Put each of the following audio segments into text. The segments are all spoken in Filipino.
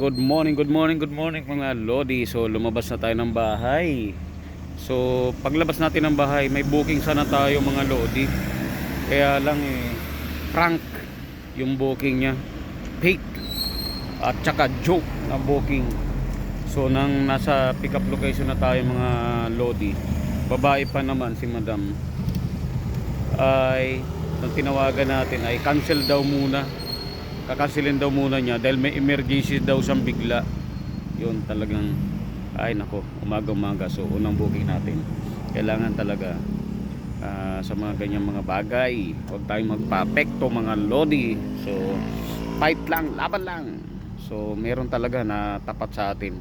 good morning mga Lodi. So lumabas na tayo ng bahay. So paglabas natin ng bahay, may booking sana tayo mga Lodi. Kaya lang prank yung booking niya. Fake at saka joke na booking. So nang nasa pick up location na tayo mga Lodi, babae pa naman si Madam, ay nang tinawagan natin ay cancel daw muna. Kakansilin daw muna niya dahil may emergency daw siyang bigla. Yun talagang, ay nako, umaga. So unang booking natin, kailangan talaga sa mga ganyang mga bagay, huwag tayong magpapekto mga Lodi. So fight lang, laban lang. So meron talaga na tapat sa atin.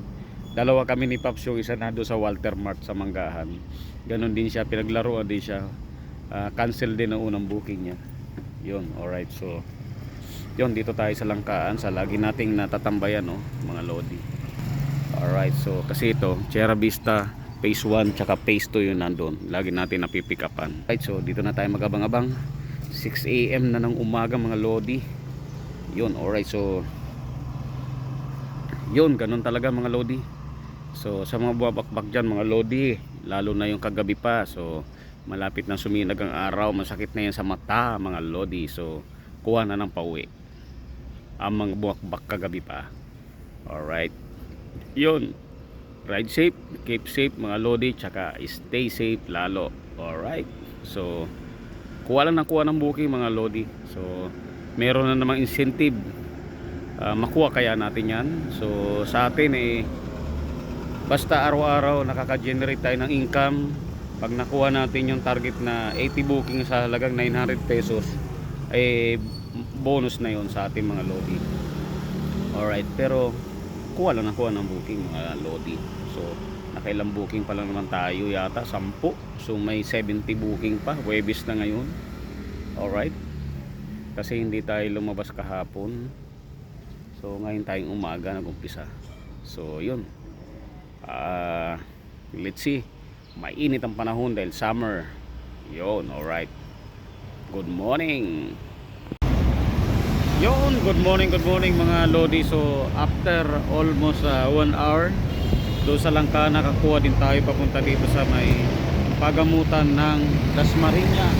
Dalawa kami ni Paps, yung isa na doon sa Walter Mart sa Manggahan. Ganon din siya, pinaglaruan din siya. Cancel din ang unang booking niya. Yun, alright. So yun, dito tayo sa Langkaan, sa lagi nating natatambayan, no, mga Lodi. Alright, so kasi ito Sierra Vista phase 1 tsaka phase 2 yun nandun, lagi natin napipick upan. Alright, so dito na tayo magabang-abang. 6 AM na ng umaga mga Lodi. Yun, alright. So yun, ganun talaga mga Lodi. So sa mga buwabakbak dyan mga Lodi, lalo na yung kagabi pa, so malapit na suminag ang araw, masakit na yan sa mata mga Lodi. So kuha na ng pauwi ang mga buwakbak kagabi pa. Alright, yun, ride safe, keep safe mga Lodi, tsaka stay safe lalo. Alright, so kuha lang ng booking mga Lodi. So meron na namang incentive, makuha kaya natin yan. So sa atin basta araw-araw nakaka-generate tayo ng income. Pag nakuha natin yung target na 80 booking sa halagang 900 pesos, bonus na yon sa ating mga Lodi. Alright, pero kuha lang ng booking mga Lodi. So nakailang booking pa lang naman tayo, yata 10. So may 70 booking pa, Huwebes na ngayon. Alright, kasi hindi tayo lumabas kahapon, so ngayon tayong umaga nag-umpisa. So yun, let's see. Mainit ang panahon dahil summer. Yun, alright. Good morning. Yun, good morning mga Lodi. So after almost 1 hour doon sa Langkaan, nakakuha din tayo papunta dito sa may pagamutan ng Dasmariñas.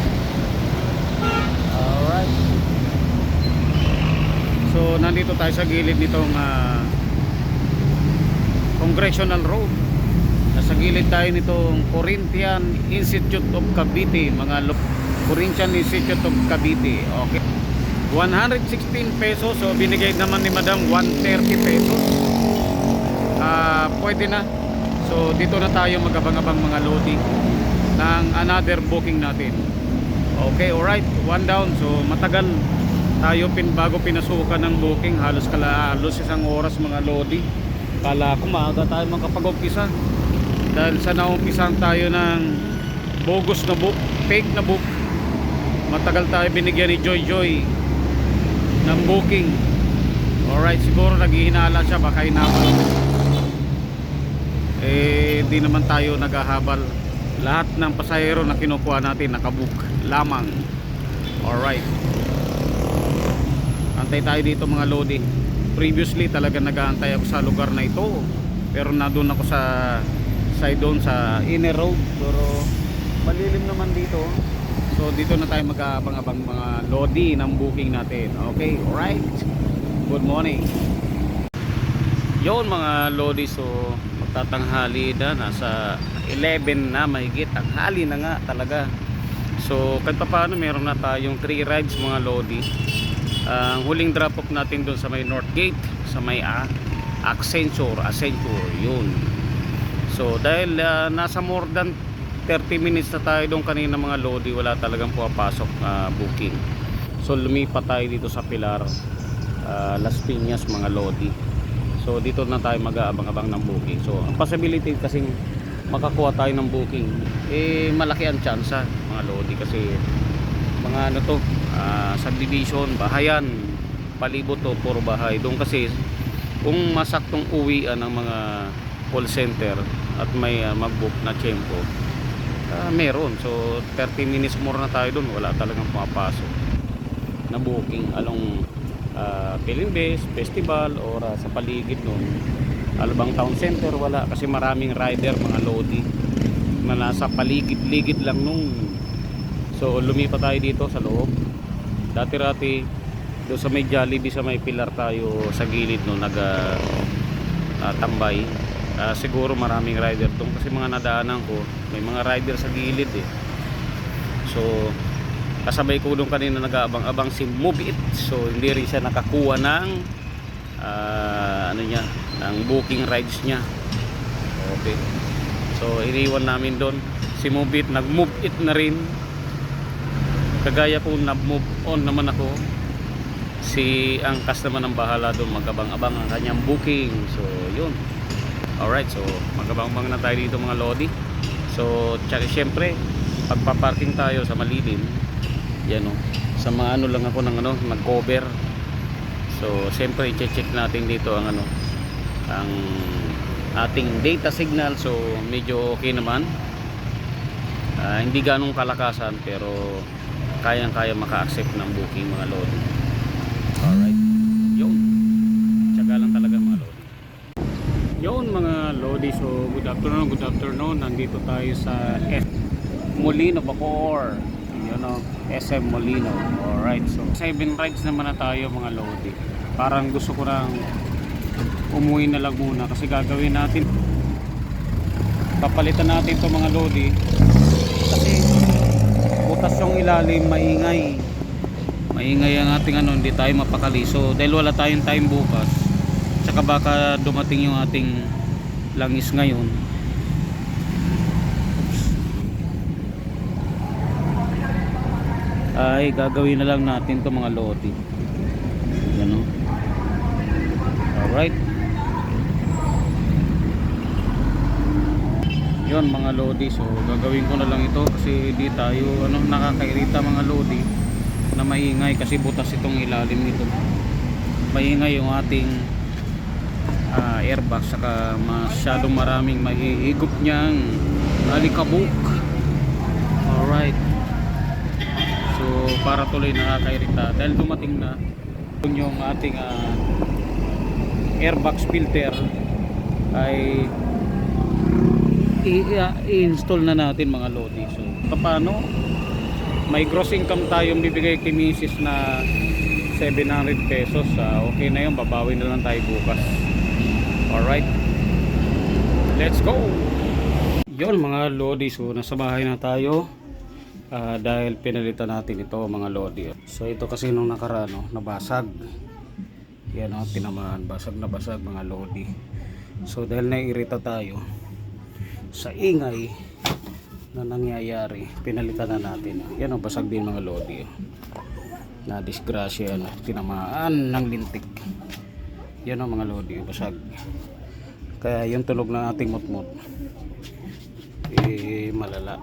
Alright, so nandito tayo sa gilid nitong Congressional Road. Nasa gilid tayo nitong Corinthian Institute of Cavite mga Corinthian Institute of Cavite. Okay, 116 pesos. So binigay naman ni Madam 130 pesos. Pwede na. So dito na tayo magabang-abang mga Lodi ng another booking natin. Okay, alright, one down. So matagal tayo bago pinasukan ng booking, halos isang oras mga Lodi. Kala ko maaga tayo makapag-umpisa, dahil sa naumpisan tayo ng bogus na book, fake na book. Matagal tayo binigyan ni Joy ng booking. Alright, siguro naghihinala siya, baka hinabal. Di naman tayo naghahabal. Lahat ng pasahero na kinukuha natin nakabook lamang. Alright, antay tayo dito mga Lodi. Previously talaga nag-aantay ako sa lugar na ito, pero nandun ako sa side doon sa inner road, pero malilim naman dito. So dito na tayo mag-abang-abang mga Lodi ng booking natin. Okay, alright, good morning. Yun mga Lodi, so magtatanghali na, nasa 11 na mahigit, tanghali na nga talaga. So kahit pa paano meron na tayong 3 rides mga Lodi. Ang huling drop off natin doon sa may North Gate, sa may Accenture yun. So dahil nasa more than 30 minutes na tayo doon kanina mga Lodi, wala talagang pumapasok booking. So lumipat tayo dito sa Pilar, Las Piñas mga Lodi. So dito na tayo mag-aabang-abang ng booking. So ang possibility kasing makakuha tayo ng booking, malaki ang tsansa mga Lodi, kasi mga ano to, subdivision, bahayan, palibot to, puro bahay doon. Kasi kung masaktong uwian ng mga call center at may mag-book na tiyempo, meron. So 30 minutes more na tayo doon, wala talagang pumapasok na booking along Pilimbes, Festival or sa paligid nun. Alabang Town Center wala kasi maraming rider mga lodi na nasa paligid-ligid lang nung. So lumipat tayo dito sa loob. Dati-rati doon sa may Jollibee sa may pilar tayo sa gilid no tambay. Siguro maraming rider doon kasi mga nadaanan ko may mga rider sa gilid eh. So kasabay ko doon kanina nag-aabang-abang si Move It. So hindi rin siya nakakuha ng ng booking rides niya. Okay. So iniwan namin doon si Move It, nag-move it na rin. Kagaya ko nag-move on naman ako. Si Angkas naman ang bahala doon mag-abang-abang ang kanyang booking. So yun. Alright, so mag-abang-abang na tayo dito mga lodi. So syempre pagpa-parking tayo sa malilim. Yan o, sa mga ano lang ako ng nag-cover. So siyempre i-check natin dito ang ang ating data signal. So medyo okay naman, hindi ganong kalakasan pero kayang-kaya maka-accept ng booking mga lodi. Alright, yun, tsaga lang talaga mga lodi. Yun mga lodi, so good afternoon. Nandito tayo sa Molino Bacoor, SM Molino. Alright, so 7 rides naman na tayo mga lodi. Parang gusto ko nang umuwi na lang muna kasi gagawin natin, papalitan natin to mga lodi kasi butas yung ilalim, maingay ang ating hindi tayo mapakali. So dahil wala tayong time bukas, tsaka baka dumating yung ating langis ngayon. Ay gagawin na lang natin to mga lodi. Yan o. Alright, yun mga lodi. So gagawin ko na lang ito kasi di tayo nakakairita mga lodi na maingay kasi butas itong ilalim nito. Maingay yung ating airbag, saka masyadong maraming mahihigop niyang alikabok. Alright, so para tuloy nakakairita dahil dumating na yung ating airbox filter ay i-install na natin mga lodi. So paano, may gross income tayong bibigay kay Mrs. na 700 pesos. Okay na yun, babawi na lang tayo bukas. Alright, let's go. Yun mga lodi, so nasa bahay na tayo dahil pinalitan natin ito mga lodi. So ito kasi nung nakaraan nabasag. Yan tinamaan, basag na basag mga lodi. So dahil naiirita tayo sa ingay na nangyayari, pinalitan na natin. Yan basag din mga lodi. Na disgrasya tinamaan ng lintik. Yan mga lodi, basag. Kaya yung tunog ng ating mutmut malala.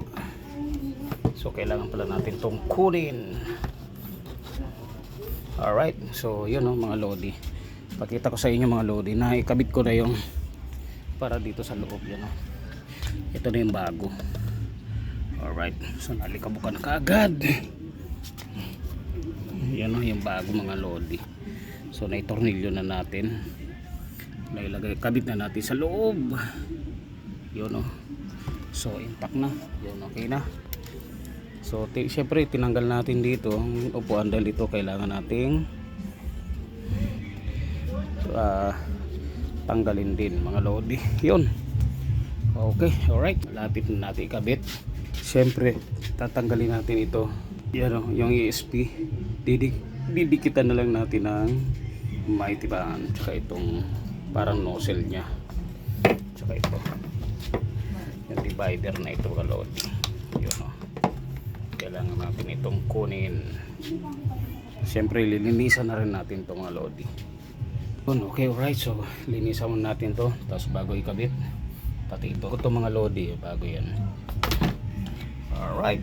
So kailangan pala natin tong kunin. Alright, so yun mga lodi, pakita ko sa inyo mga lodi na ikabit ko na yung para dito sa loob. Yan ito na yung bago. Alright, so nalikabukan na kaagad. Yan yung bago mga lodi. So naitornilyo na natin, nailagay, kabit na natin sa loob. Yun so intact na yun, okay na. So syempre tinanggal natin dito ang upuan dahil ito kailangan nating tanggalin din mga lodi. Yun, okay, alright, malapit na natin ikabit. Syempre tatanggalin natin ito. Yan yung ESP, didikitan na lang natin ng maitibahan, tsaka itong parang nozzle nya, tsaka ito yung divider na ito mga lodi. Yun kailangan natin itong kunin. Siyempre lilinisan na rin natin itong mga lodi. Okay, alright, so linisan muna natin to tapos bago ikabit pati ito mga lodi bago yan. Alright,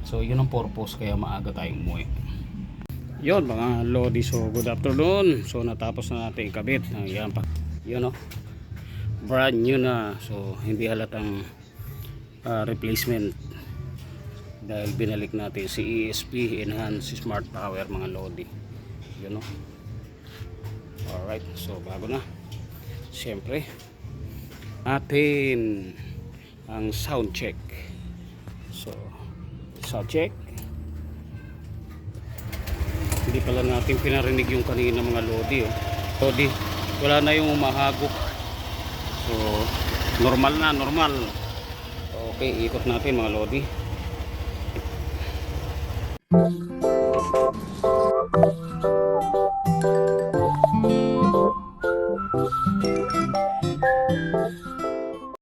so yun ang purpose kaya maaga tayong umuwi. Yun mga lodi, so good afternoon. So natapos na natin ikabit. Yan pa, yun brand new na. So hindi halatang replacement dahil binalik natin si ESP Enhanced Smart Power mga lodi. yun, no? Alright, so bago na, siyempre natin ang sound check. So sound check. Hindi pala natin pinarinig yung kanina mga lodi, oh. Lodi, wala na yung umahagok. So normal na, normal. Okay, ikot natin mga lodi.